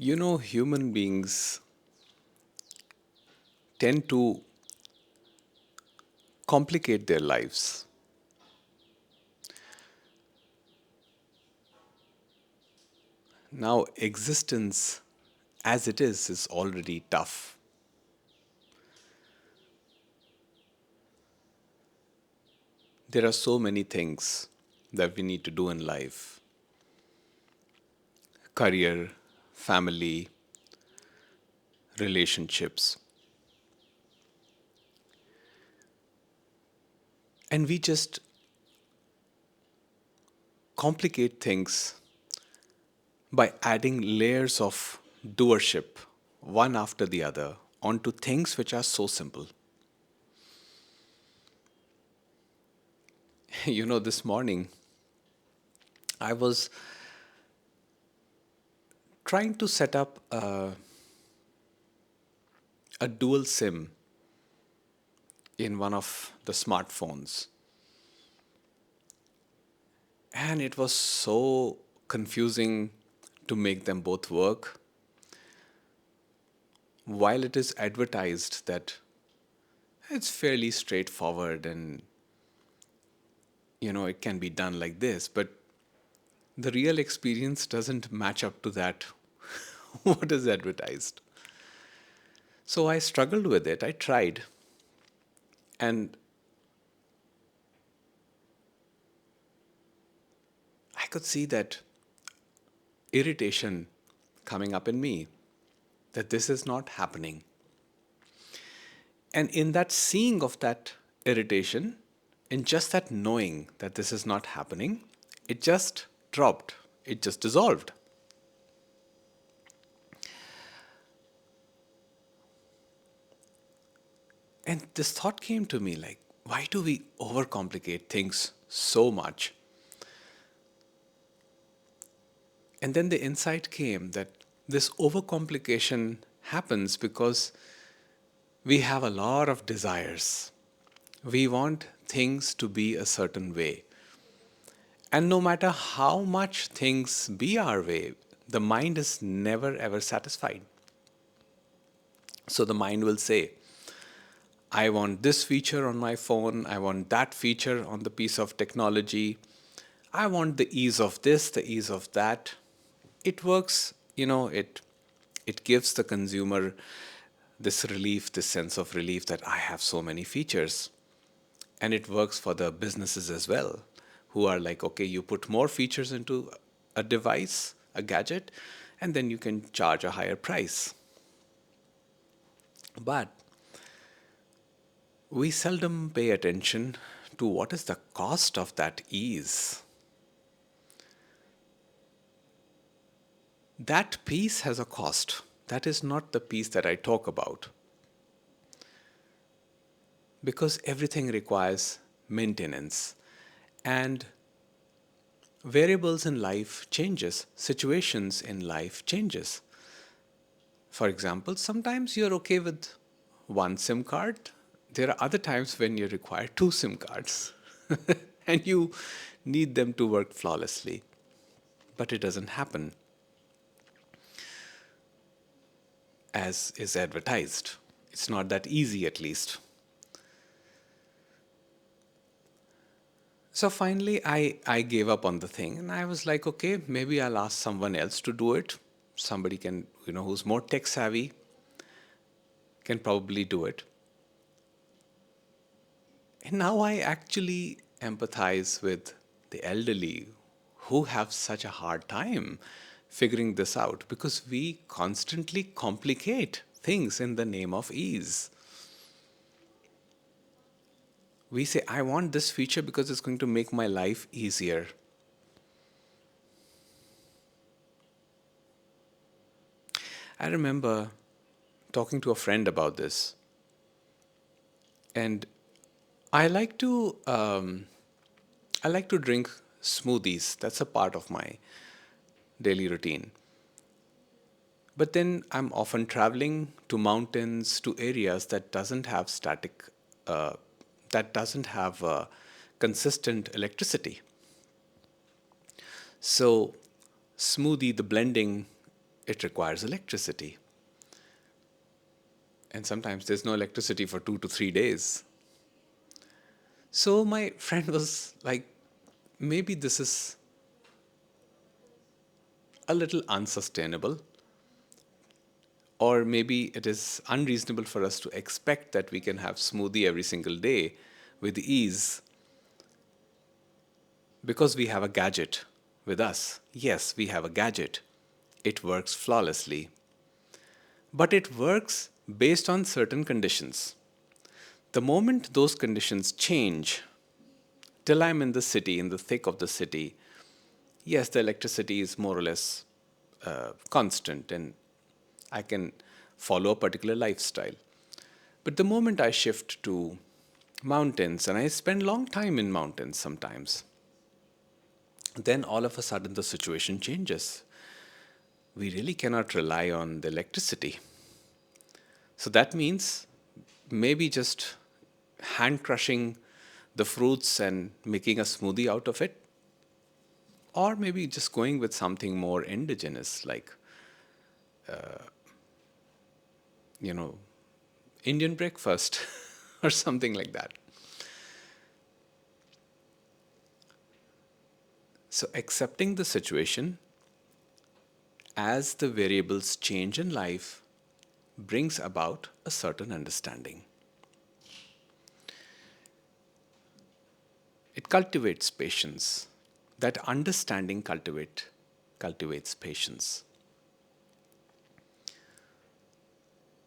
Human beings tend to complicate their lives. Now, existence as it is already tough. There are so many things that we need to do in life: career, family, relationships. And we just complicate things by adding layers of doership, one after the other, onto things which are so simple. This morning I was trying to set up a dual SIM in one of the smartphones. And it was so confusing to make them both work while it is advertised that it's fairly straightforward and it can be done like this, but the real experience doesn't match up to that what is advertised. So I struggled with it. I tried, and I could see that irritation coming up in me, that this is not happening. And in that seeing of that irritation, in just that knowing that this is not happening, it just dropped, it just dissolved. And this thought came to me like, why do we overcomplicate things so much? And then the insight came that this overcomplication happens because we have a lot of desires. We want things to be a certain way. And no matter how much things be our way, the mind is never ever satisfied. So the mind will say, I want this feature on my phone, I want that feature on the piece of technology, I want the ease of this, the ease of that. It works, it gives the consumer this relief, this sense of relief that I have so many features. And it works for the businesses as well, who are like, okay, you put more features into a device, a gadget, and then you can charge a higher price. But we seldom pay attention to what is the cost of that ease. That piece has a cost. That is not the piece that I talk about. Because everything requires maintenance. And variables in life changes, situations in life changes. For example, sometimes you're okay with one SIM card. There are other times when you require two SIM cards and you need them to work flawlessly. But it doesn't happen as is advertised. It's not that easy, at least. So finally, I gave up on the thing and I was like, okay, maybe I'll ask someone else to do it. Somebody can, who's more tech savvy can probably do it. And now I actually empathize with the elderly who have such a hard time figuring this out because we constantly complicate things in the name of ease. We say, I want this feature because it's going to make my life easier. I remember talking to a friend about this, and I like to I like to drink smoothies. That's a part of my daily routine. But then I'm often traveling to mountains, to areas that doesn't have uh, that doesn't have consistent electricity. So smoothie, the blending it requires electricity. And sometimes there's no electricity for 2 to 3 days. So my friend was like, maybe this is a little unsustainable, or maybe it is unreasonable for us to expect that we can have smoothie every single day with ease because we have a gadget with us. Yes, we have a gadget. It works flawlessly. But it works based on certain conditions. The moment those conditions change, till I'm in the city, in the thick of the city, yes, the electricity is more or less constant and I can follow a particular lifestyle. But the moment I shift to mountains, and I spend long time in mountains sometimes, then all of a sudden the situation changes. We really cannot rely on the electricity. So that means maybe just hand crushing the fruits and making a smoothie out of it, or maybe just going with something more indigenous like, you know, Indian breakfast or something like that. So accepting the situation as the variables change in life brings about a certain understanding. It cultivates patience. That understanding cultivates patience.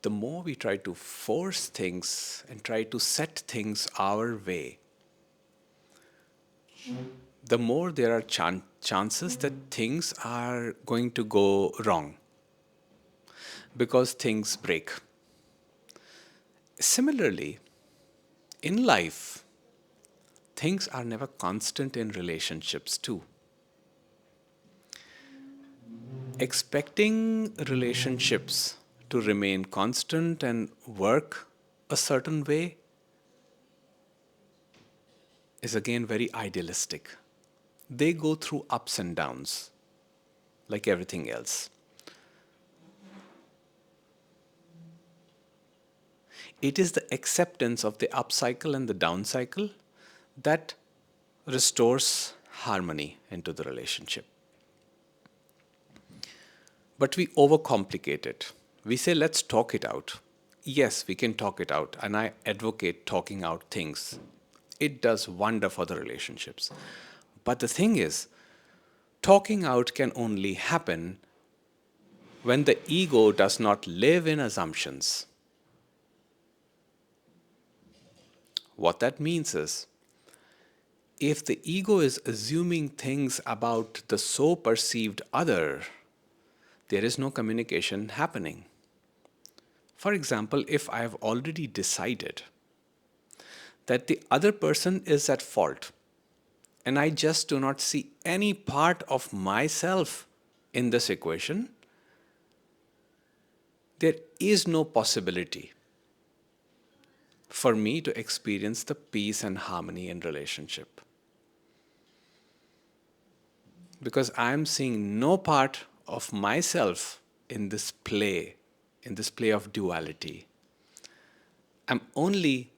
The more we try to force things and try to set things our way, the more there are chances that things are going to go wrong because things break. Similarly, in life, things are never constant in relationships too. Expecting relationships to remain constant and work a certain way is again very idealistic. They go through ups and downs like everything else. It is the acceptance of the up cycle and the down cycle that restores harmony into the relationship. But we overcomplicate it. We say, let's talk it out. Yes, we can talk it out, and I advocate talking out things. It does wonder for the relationships. But the thing is, talking out can only happen when the ego does not live in assumptions. What that means is, if the ego is assuming things about the so perceived other, there is no communication happening. For example, if I have already decided that the other person is at fault, and I just do not see any part of myself in this equation, there is no possibility for me to experience the peace and harmony in relationship. Because I am seeing no part of myself in this play of duality. I'm only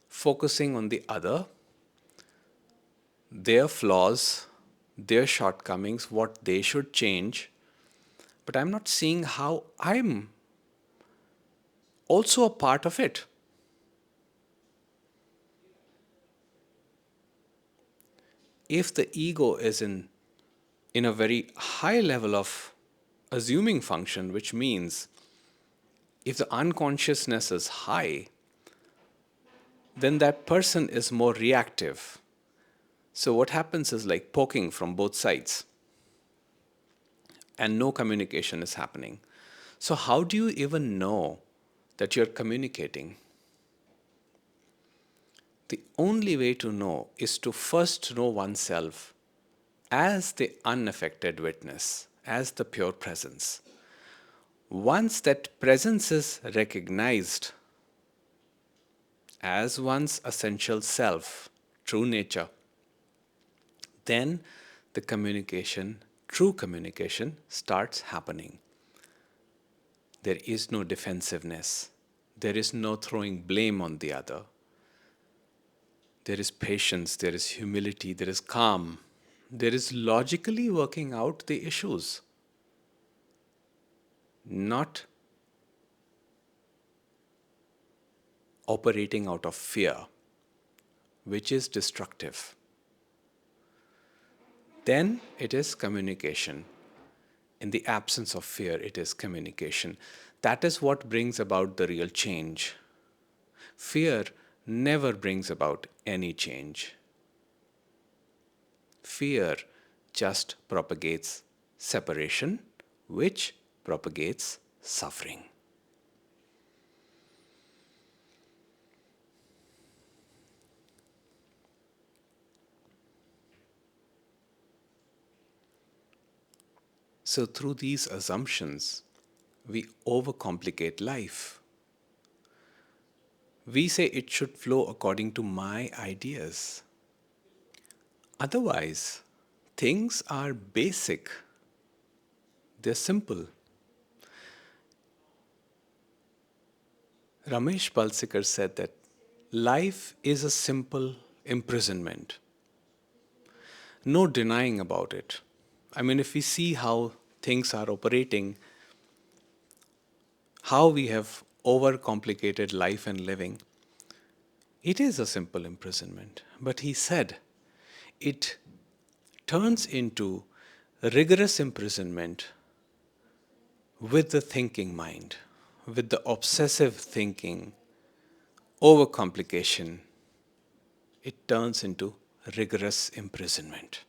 focusing on the other, their flaws, their shortcomings, what they should change, but I'm not seeing how I'm also a part of it. If the ego is in a very high level of assuming function, which means if the unconsciousness is high, then that person is more reactive. So what happens is like poking from both sides, and no communication is happening. So how do you even know that you're communicating? The only way to know is to first know oneself as the unaffected witness, as the pure presence. Once that presence is recognized as one's essential self, true nature, then the communication, true communication, starts happening. There is no defensiveness. There is no throwing blame on the other. There is patience, there is humility, there is calm. There is logically working out the issues, not operating out of fear, which is destructive. Then it is communication. In the absence of fear, it is communication. That is what brings about the real change. Fear never brings about any change. Fear just propagates separation, which propagates suffering. So, through these assumptions, we overcomplicate life. We say it should flow according to my ideas. Otherwise, things are basic, they're simple. Ramesh Balsekar said that life is a simple imprisonment. No denying about it. I mean, if we see how things are operating, how we have overcomplicated life and living, it is a simple imprisonment. But he said it turns into rigorous imprisonment with the thinking mind, with the obsessive thinking, overcomplication. It turns into rigorous imprisonment.